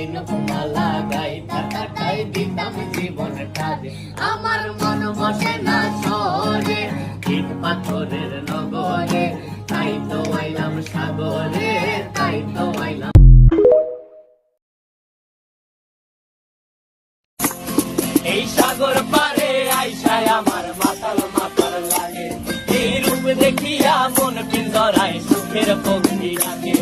দিন ঘুমালা গাই কাটাই দিতাম জীবনটা যে আমার মন বসে না শহরে ইট পাথরের নগরে তাই তো আইলাম সাগরে তাই তো আইলাম এই সাগর পারে আইসায় আমার মাতাল মাতাল লাগে এই রূপ দেখিয়া মন পিন্দরায় সুখের পক্ষী লাগে